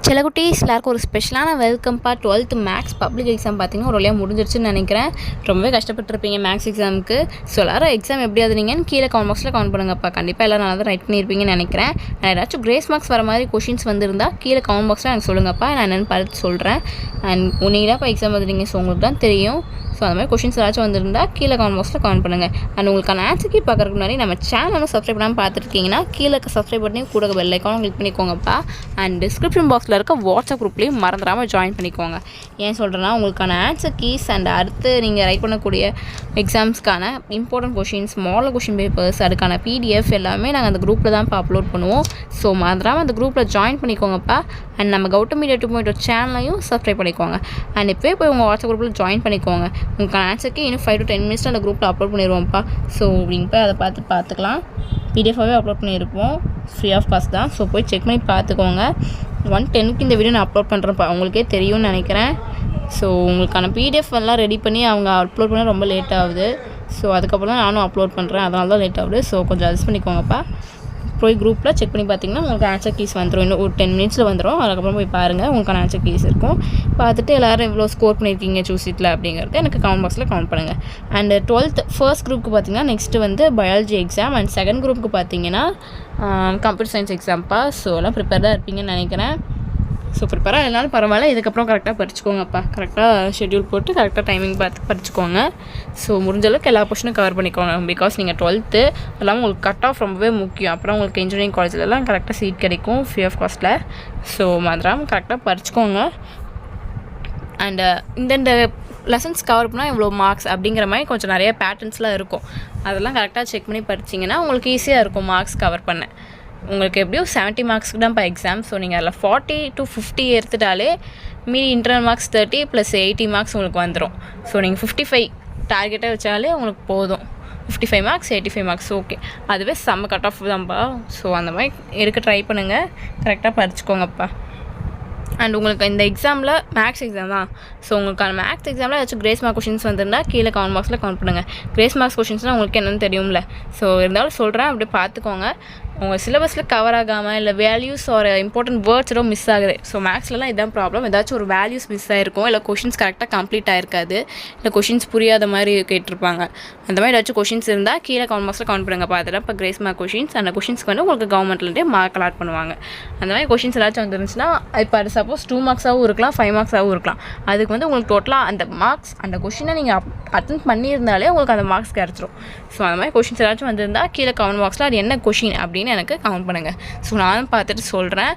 செல்லக்குட்டீஸ் எல்லாருக்கும் ஒரு ஸ்பெஷலான வெல்கம்ப்பா. 12th மேக்ஸ் பப்ளிக் எக்ஸாம் பார்த்தீங்கன்னா ஒரு வழியாக முடிஞ்சிருச்சுன்னு நினைக்கிறேன். ரொம்பவே கஷ்டப்பட்டுருப்பீங்க மேக்ஸ் எக்ஸாமுக்கு. ஸோ எல்லாரும் எக்ஸாம் எப்படி ஆகுதுனீங்கன்னு கீழே கமெண்ட் பாக்ஸில் கமெண்ட் பண்ணுங்கப்பா. கண்டிப்பாக எல்லோரும் நல்லா தான் ரைட் பண்ணியிருப்பீங்கன்னு நினைக்கிறேன். ஏதாச்சும் கிரேஸ் மார்க்ஸ் வர மாதிரி கொஷின்ஸ் வந்திருந்தால் கீழே கமெண்ட் பாக்ஸில் எனக்கு சொல்லுங்கப்பா. நான் என்னென்னு பார்த்து சொல்கிறேன். அண்ட் நீங்கள் தான் இப்போ எக்ஸாம் வந்துடுங்க, ஸோ உங்களுக்கு தான் தெரியும். ஸோ அந்த மாதிரி கொஷின்ஸ் ஏதாச்சும் வந்திருந்தால் கீழே கமெண்ட் பாக்ஸில் கமெண்ட் பண்ணுங்கள். அண்ட் உங்களுக்கான ஆன்சர் கீ பார்க்குறதுக்கு முன்னாடி நம்ம சேனலும் சப்ஸ்கிரைப் பண்ணாமல் பார்த்துருக்கீங்கன்னா கீழே சப்ஸ்கிரைப் பண்ணி கூட பெல் ஐக்கானும் கிளிக் பண்ணிக்கோங்கப்பா. அண்ட் டிஸ்கிரிப்ஷன் பாக்ஸில் இருக்க வாட்ஸ்அப் குரூப்லேயும் மறந்துடாமல் ஜாயின் பண்ணிக்கோங்க. ஏன் சொல்கிறேன்னா உங்களுக்கான ஆன்சர் கீஸ் அண்ட் அடுத்து நீங்கள் ரைட் பண்ணக்கூடிய எக்ஸாம்ஸ்க்கான important questions, model question papers, அதுக்கான பிடிஎஃப் எல்லாமே நாங்கள் அந்த குரூப்பில் தான் இப்போ அப்லோட் பண்ணுவோம். ஸோ மறந்துடாமல் அந்த குரூப்பில் ஜாயின் பண்ணிக்கோங்கப்பா. அண்ட் நம்ம கௌதம் மீடியா 2.0 சேனலையும் சப்ஸ்கிரைப் பண்ணிக்கோங்க. அண்ட் இப்போயே போய் உங்கள் வாட்ஸ்அப் குரூப்பில் ஜாயின் பண்ணிக்கோங்க. உங்களுக்கான ஆன்சருக்கு இன்னும் 5 to 10 மினிட்ஸில் அந்த குரூப்பில் அப்லோட் பண்ணிடுவோம்ப்பா. ஸோ நீங்கள் போய் அதை பார்த்துக்கலாம். பிடிஎஃபாகவே அப்லோட் பண்ணியிருப்போம், ஃப்ரீ ஆஃப் காஸ்ட் தான். ஸோ போய் செக் பண்ணி பார்த்துக்கோங்க. 1:10 இந்த வீடியோ நான் அப்லோட் பண்ணுறேன்ப்பா, உங்களுக்கே தெரியும்னு நினைக்கிறேன். ஸோ உங்களுக்கான பிடிஎஃப் எல்லாம் ரெடி பண்ணி அவங்க அப்லோட் பண்ண ரொம்ப லேட் ஆகுது. ஸோ அதுக்கப்புறம் தான் நானும் அப்லோட் பண்ணுறேன், அதனால தான் லேட் ஆகுது. ஸோ கொஞ்சம் அட்ஜஸ்ட் பண்ணிக்கோங்கப்பா. போய் குரூப்பில் செக் பண்ணி பார்த்தீங்கன்னா உங்களுக்கு ஆன்சர் கீஸ் வந்துடும். இன்னும் ஒரு 10 மினிட்ஸில் வந்துடும். அதுக்கப்புறம் போய் பாருங்கள், உங்களுக்கான ஆன்சர் கீஸ் இருக்கும். பார்த்துட்டு எல்லோரும் எவ்வளோ ஸ்கோர் பண்ணியிருக்கீங்க சூஸிட்டில் அப்படிங்கிறது எனக்கு கமெண்ட் பாக்ஸில் கமெண்ட் பண்ணுங்கள். அண்ட் 12th ஃபர்ஸ்ட் குரூப்புக்கு பார்த்தீங்கன்னா நெக்ஸ்ட்டு வந்து பயாலஜி எக்ஸாம். அண்ட் செகண்ட் குரூப்புக்கு பார்த்தீங்கன்னா கம்ப்யூட்டர் சயின்ஸ் எக்ஸாம்ப்பா. ஸோ எல்லாம் ப்ரிப்பேர்டாக இருப்பீங்கன்னு நினைக்கிறேன். ஸோ ப்ரிப்பேராக இல்லைனாலும் பரவாயில்ல, இதுக்கப்புறம் கரெக்டாக படிச்சுக்கோங்கப்பா. கரெக்டாக ஷெட்யூல் போட்டு கரெக்டாக டைமிங் பார்த்து படிச்சுக்கோங்க. ஸோ முடிஞ்சளவுக்கு எல்லா போர்ஷனும் கவர் பண்ணிக்கோங்க. பிகாஸ் நீங்கள் 12th எல்லாம் உங்களுக்கு கட் ஆஃப் ரொம்பவே முக்கியம். அப்புறம் உங்களுக்கு இன்ஜினியரிங் காலேஜ்லலாம் கரெக்டாக சீட் கிடைக்கும் ஃப்ரீ ஆஃப் காஸ்ட்டில். ஸோ மறந்துடாமல் கரெக்டாக படிச்சுக்கோங்க. அண்டு இந்தந்த லெசன்ஸ் கவர் பண்ணால் இவ்வளோ மார்க்ஸ் அப்படிங்கிற மாதிரி கொஞ்சம் நிறைய பேட்டர்ன்ஸ்லாம் இருக்கும். அதெல்லாம் கரெக்டாக செக் பண்ணி படிச்சிங்கன்னா உங்களுக்கு ஈஸியாக இருக்கும் மார்க்ஸ் கவர் பண்ண. உங்களுக்கு எப்படியும் 70 மார்க்ஸ்க்கு தான் இப்போ எக்ஸாம். ஸோ நீங்கள் அதில் 40 to 50 எடுத்துட்டாலே மீதி இன்டர்னல் மார்க்ஸ் 30 + 80 மார்க்ஸ் உங்களுக்கு வந்துடும். ஸோ நீங்கள் 55 டார்கெட்டாக வச்சாலே உங்களுக்கு போதும். 55 மார்க்ஸ் 85 மார்க்ஸ் ஓகே, அதுவே செம்ம கட் ஆஃப் தான்ப்பா. ஸோ அந்த மாதிரி எடுக்க ட்ரை பண்ணுங்கள், கரெக்டாக படிச்சுக்கோங்கப்பா. அண்ட் உங்களுக்கு இந்த எக்ஸாமில் மேக்ஸ் எக்ஸாம் தான். ஸோ உங்களுக்கான மேக்ஸ் எக்ஸாமில் ஏதாச்சும் கிரேஸ் மார்க் கொஷின்ஸ் வந்திருந்தால் கீழே கமெண்ட் பாக்ஸில் கமெண்ட் பண்ணுங்கள். கிரேஸ் மார்க்ஸ் கொஷின்ஸ்னால் உங்களுக்கு என்னென்னு தெரியும்ல. ஸோ இருந்தாலும் சொல்கிறேன், அப்படியே பார்த்துக்கோங்க. உங்கள் சிலபஸில் கவர் ஆகாமல் இல்லை வேல்யூஸ் ஒரு இம்பார்ட்டன்ட் வேர்ட்ஸ் ஏதோ மிஸ் ஆகுது. ஸோ மேக்ஸ்லலாம் இதான் ப்ராப்ளம். ஏதாச்சும் ஒரு வேல்யூஸ் மிஸ் ஆகிருக்கும், இல்லை கொஷின்ஸ் கரெக்டாக கம்ப்ளீட் ஆகிருக்காது, இல்லை கொஷின்ஸ் புரியாத மாதிரி கேட்டிருப்பாங்க. அந்த மாதிரி ஏதாச்சும் கொஷின்ஸ் இருந்தால் கீழே கமெண்ட் பாக்ஸில் கமெண்ட் பண்ணுங்கள். பார்த்துட்டு இப்போ கிரேஸ் மார்க் கொஷின்ஸ், அந்த கொஷின்ஸ்க்கு வந்து உங்களுக்கு கவர்மெண்ட்லேருந்தே மார்க் அலாட் பண்ணுவாங்க. அந்த மாதிரி கொஷின்ஸ் ஏதாச்சும் வந்துருந்துச்சுன்னா இப்போ அது சப்போஸ் 2 மார்க்ஸாகவும் இருக்கலாம், 5 மார்க்ஸாகவும் இருக்கலாம். அதுக்கு வந்து உங்களுக்கு டோட்டலாக அந்த மார்க்ஸ் அந்த கொஷினை நீங்கள் அட்டென்ட் பண்ணியிருந்தாலே உங்களுக்கு அந்த மார்க்ஸ் கிடச்சிரும். ஸோ அந்த மாதிரி கொஷின்ஸ் ஏதாச்சும் வந்திருந்தால் கீழே கமெண்ட் பாக்ஸில் அது என்ன கொஷின் அப்படின்னு எனக்கு கமெண்ட் பண்ணுங்கள். ஸோ நானும் பார்த்துட்டு சொல்கிறேன்.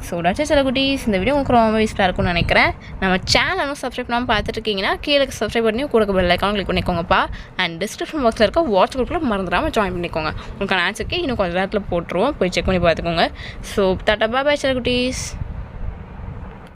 ஸோ டாக்டர் செல்லக்குட்டீஸ், இந்த வீடியோ உங்களுக்கு ரொம்ப யூஸ்ஃபுல்லாக இருக்கும்னு நினைக்கிறேன். நம்ம சேனலும் சப்ஸ்கிரைப் பண்ணாமல் பார்த்துருக்கீங்கன்னா கீழே சப்ஸ்கிரைப் பண்ணி கூட பெல் ஐக்கான் கிளிக் பண்ணிக்கோங்கப்பா. அண்ட் டிஸ்கிரிப்ஷன் பாக்ஸில் இருக்க வாட்ஸ்அப் குரூப்பில் மறந்துடாமல் ஜாயின் பண்ணிக்கோங்க. உங்களுக்கான ஆன்சருக்கு இன்னும் கொஞ்சம் நேரத்தில் போட்டுருவோம், போய் செக் பண்ணி பார்த்துக்கோங்க. ஸோ டாடா பாய் செல்லக்குட்டீஸ்.